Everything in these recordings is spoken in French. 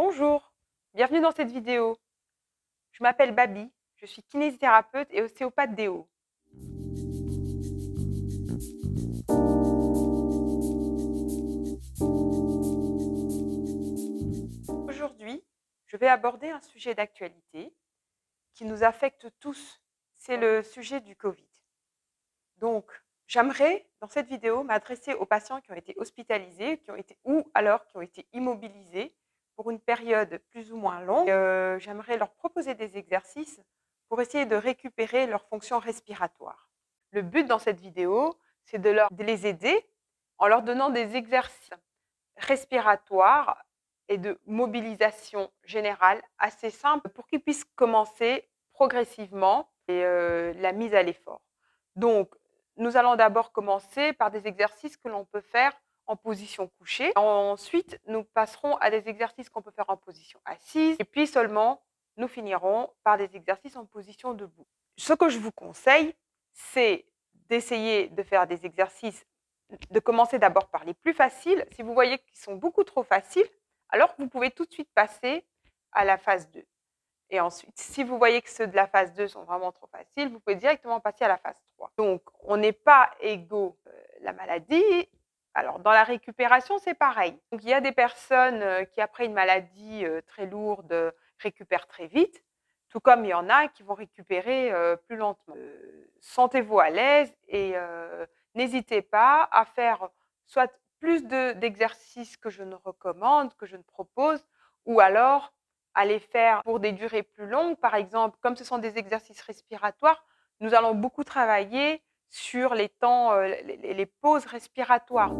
Bonjour, bienvenue dans cette vidéo. Je m'appelle Babi, je suis kinésithérapeute et ostéopathe déo. Aujourd'hui, je vais aborder un sujet d'actualité qui nous affecte tous, c'est le sujet du Covid. Donc, j'aimerais, dans cette vidéo, m'adresser aux patients qui ont été hospitalisés ou alors qui ont été immobilisés pour une période plus ou moins longue. J'aimerais leur proposer des exercices pour essayer de récupérer leur fonction respiratoire. Le but dans cette vidéo, c'est de les aider en leur donnant des exercices respiratoires et de mobilisation générale assez simples pour qu'ils puissent commencer progressivement la mise à l'effort. Donc, nous allons d'abord commencer par des exercices que l'on peut faire en position couchée. Ensuite, nous passerons à des exercices qu'on peut faire en position assise. Et puis seulement, nous finirons par des exercices en position debout. Ce que je vous conseille, c'est d'essayer de faire des exercices, de commencer d'abord par les plus faciles. Si vous voyez qu'ils sont beaucoup trop faciles, alors vous pouvez tout de suite passer à la phase 2. Et ensuite, si vous voyez que ceux de la phase 2 sont vraiment trop faciles, vous pouvez directement passer à la phase 3. Donc, on n'est pas égaux la maladie. Alors, dans la récupération, c'est pareil. Donc, il y a des personnes qui, après une maladie très lourde, récupèrent très vite, tout comme il y en a qui vont récupérer plus lentement. Sentez-vous à l'aise et n'hésitez pas à faire soit plus d'exercices que je ne recommande, que je ne propose, ou alors à les faire pour des durées plus longues. Par exemple, comme ce sont des exercices respiratoires, nous allons beaucoup travailler sur les temps, les pauses respiratoires.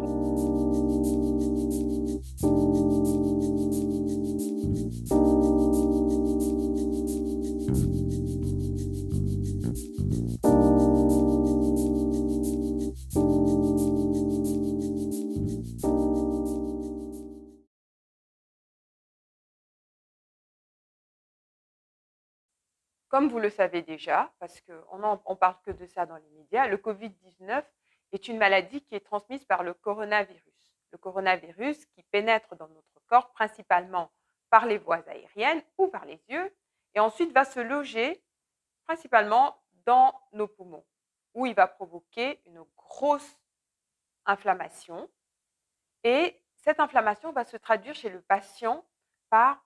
Comme vous le savez déjà, parce qu'on ne parle que de ça dans les médias, le Covid-19 est une maladie qui est transmise par le coronavirus. Le coronavirus qui pénètre dans notre corps principalement par les voies aériennes ou par les yeux et ensuite va se loger principalement dans nos poumons où il va provoquer une grosse inflammation et cette inflammation va se traduire chez le patient par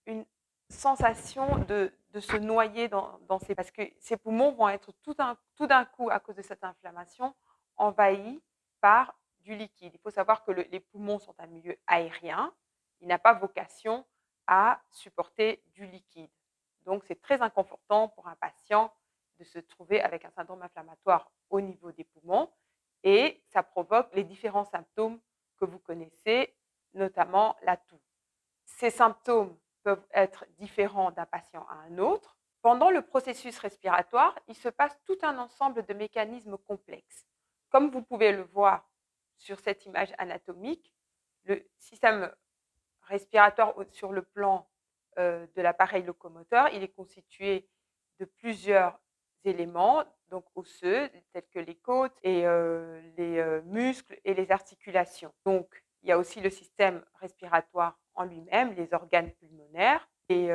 une sensation de se noyer dans ses... Parce que ses poumons vont être tout d'un coup, à cause de cette inflammation, envahis par du liquide. Il faut savoir que les poumons sont un milieu aérien. Il n'a pas vocation à supporter du liquide. Donc, c'est très inconfortant pour un patient de se trouver avec un syndrome inflammatoire au niveau des poumons et ça provoque les différents symptômes que vous connaissez, notamment la toux. Ces symptômes peuvent être différents d'un patient à un autre. Pendant le processus respiratoire, il se passe tout un ensemble de mécanismes complexes. Comme vous pouvez le voir sur cette image anatomique, le système respiratoire sur le plan de l'appareil locomoteur, il est constitué de plusieurs éléments, donc osseux, tels que les côtes et les muscles et les articulations. Donc, il y a aussi le système respiratoire en lui-même, les organes pulmonaires. Et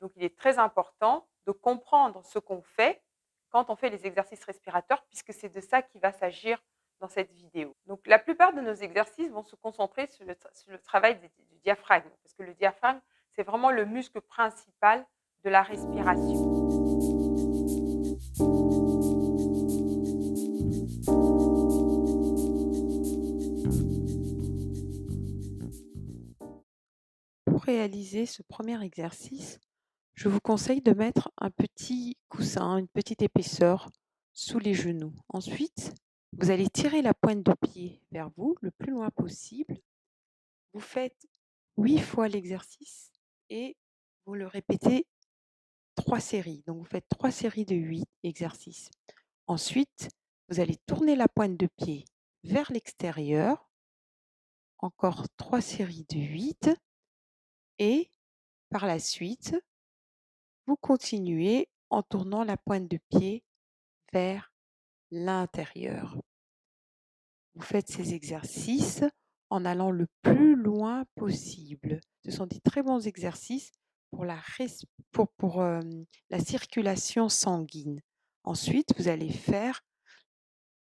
donc, il est très important de comprendre ce qu'on fait quand on fait les exercices respirateurs, puisque c'est de ça qu'il va s'agir dans cette vidéo. Donc, la plupart de nos exercices vont se concentrer sur le travail du diaphragme, parce que le diaphragme, c'est vraiment le muscle principal de la respiration. Pour réaliser ce premier exercice, je vous conseille de mettre un petit coussin, une petite épaisseur sous les genoux. Ensuite, vous allez tirer la pointe de pied vers vous le plus loin possible. Vous faites 8 fois l'exercice et vous le répétez 3 séries. Donc, vous faites 3 séries de 8 exercices. Ensuite, vous allez tourner la pointe de pied vers l'extérieur. Encore 3 séries de 8 et par la suite, vous continuez en tournant la pointe de pied vers l'intérieur. Vous faites ces exercices en allant le plus loin possible. Ce sont des très bons exercices pour la circulation sanguine. Ensuite, vous allez faire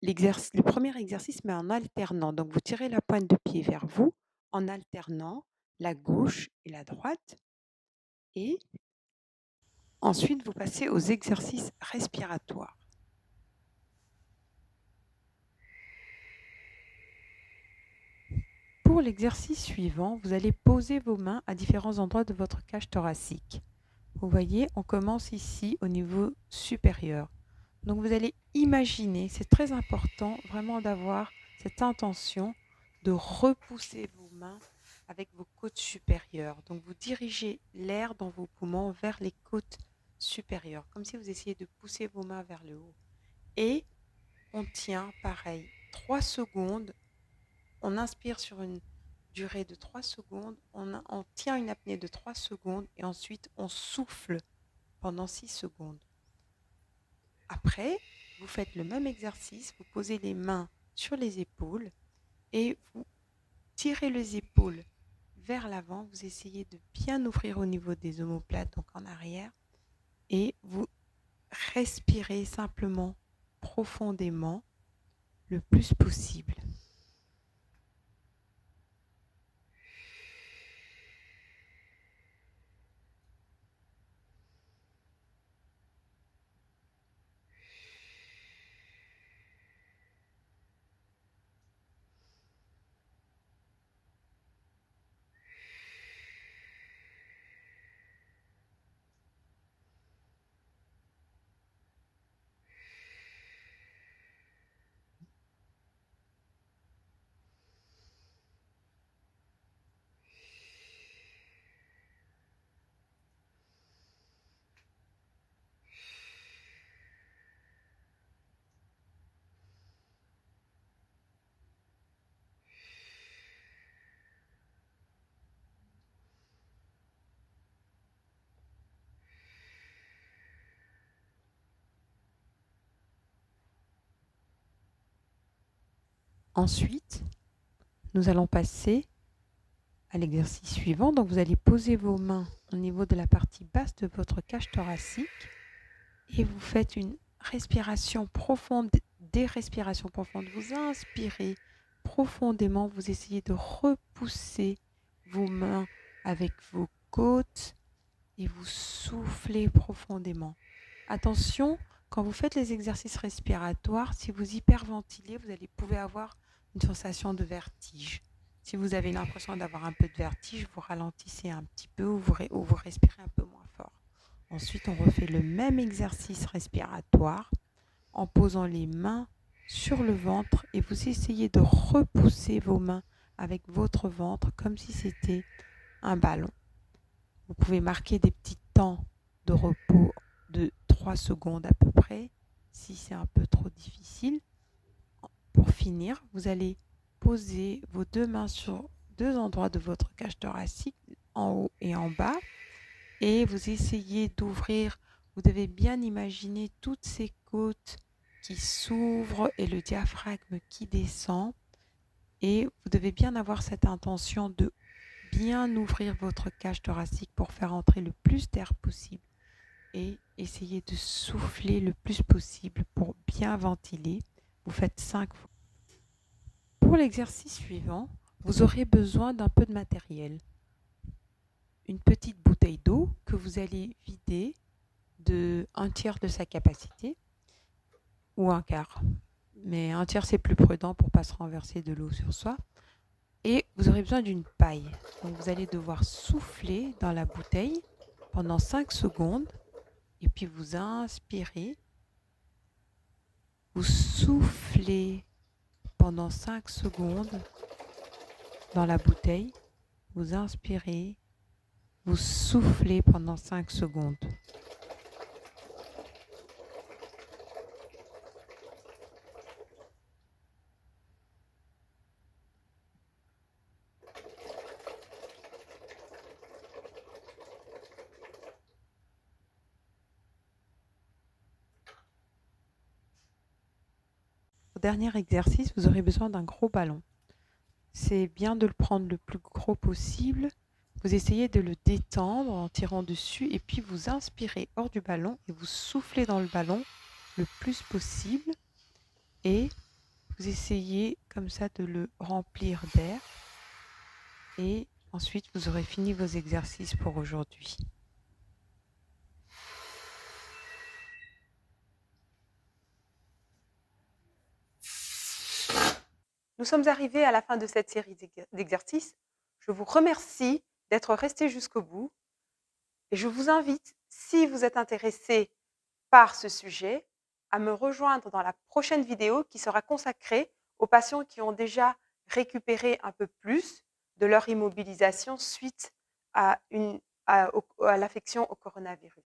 le premier exercice, mais en alternant. Donc, vous tirez la pointe de pied vers vous en alternant la gauche et la droite. Et ensuite, vous passez aux exercices respiratoires. Pour l'exercice suivant, vous allez poser vos mains à différents endroits de votre cage thoracique. Vous voyez, on commence ici au niveau supérieur. Donc vous allez imaginer, c'est très important vraiment d'avoir cette intention de repousser vos mains avec vos côtes supérieures. Donc vous dirigez l'air dans vos poumons vers les côtes supérieures, comme si vous essayez de pousser vos mains vers le haut. Et on tient pareil, 3 secondes. On inspire sur une durée de 3 secondes, on tient une apnée de 3 secondes et ensuite on souffle pendant 6 secondes. Après, vous faites le même exercice, vous posez les mains sur les épaules et vous tirez les épaules vers l'avant, vous essayez de bien ouvrir au niveau des omoplates, donc en arrière, et vous respirez simplement profondément le plus possible. Ensuite, nous allons passer à l'exercice suivant. Donc, vous allez poser vos mains au niveau de la partie basse de votre cage thoracique et vous faites une respiration profonde, des respirations profondes. Vous inspirez profondément, vous essayez de repousser vos mains avec vos côtes et vous soufflez profondément. Attention, quand vous faites les exercices respiratoires, si vous hyperventilez, vous pouvez avoir une sensation de vertige. Si vous avez l'impression d'avoir un peu de vertige, vous ralentissez un petit peu ou vous respirez un peu moins fort. Ensuite, on refait le même exercice respiratoire en posant les mains sur le ventre et vous essayez de repousser vos mains avec votre ventre comme si c'était un ballon. Vous pouvez marquer des petits temps de repos de 3 secondes à peu près, si c'est un peu trop difficile. Pour finir, vous allez poser vos deux mains sur deux endroits de votre cage thoracique, en haut et en bas, et vous essayez d'ouvrir. Vous devez bien imaginer toutes ces côtes qui s'ouvrent et le diaphragme qui descend. Et vous devez bien avoir cette intention de bien ouvrir votre cage thoracique pour faire entrer le plus d'air possible et essayer de souffler le plus possible pour bien ventiler. Vous faites 5 fois. Pour l'exercice suivant, vous aurez besoin d'un peu de matériel. Une petite bouteille d'eau que vous allez vider de 1/3 de sa capacité ou 1/4. Mais 1/3 c'est plus prudent pour ne pas se renverser de l'eau sur soi. Et vous aurez besoin d'une paille. Donc vous allez devoir souffler dans la bouteille pendant 5 secondes et puis vous inspirez. Vous soufflez pendant 5 secondes dans la bouteille. Vous inspirez. Vous soufflez pendant 5 secondes. Au dernier exercice, vous aurez besoin d'un gros ballon. c'est bien de le prendre le plus gros possible. Vous essayez de le détendre en tirant dessus et puis vous inspirez hors du ballon et vous soufflez dans le ballon le plus possible et vous essayez comme ça de le remplir d'air et ensuite vous aurez fini vos exercices pour aujourd'hui. Nous sommes arrivés à la fin de cette série d'exercices. Je vous remercie d'être restés jusqu'au bout et je vous invite, si vous êtes intéressé par ce sujet, à me rejoindre dans la prochaine vidéo qui sera consacrée aux patients qui ont déjà récupéré un peu plus de leur immobilisation suite à l'affection au coronavirus.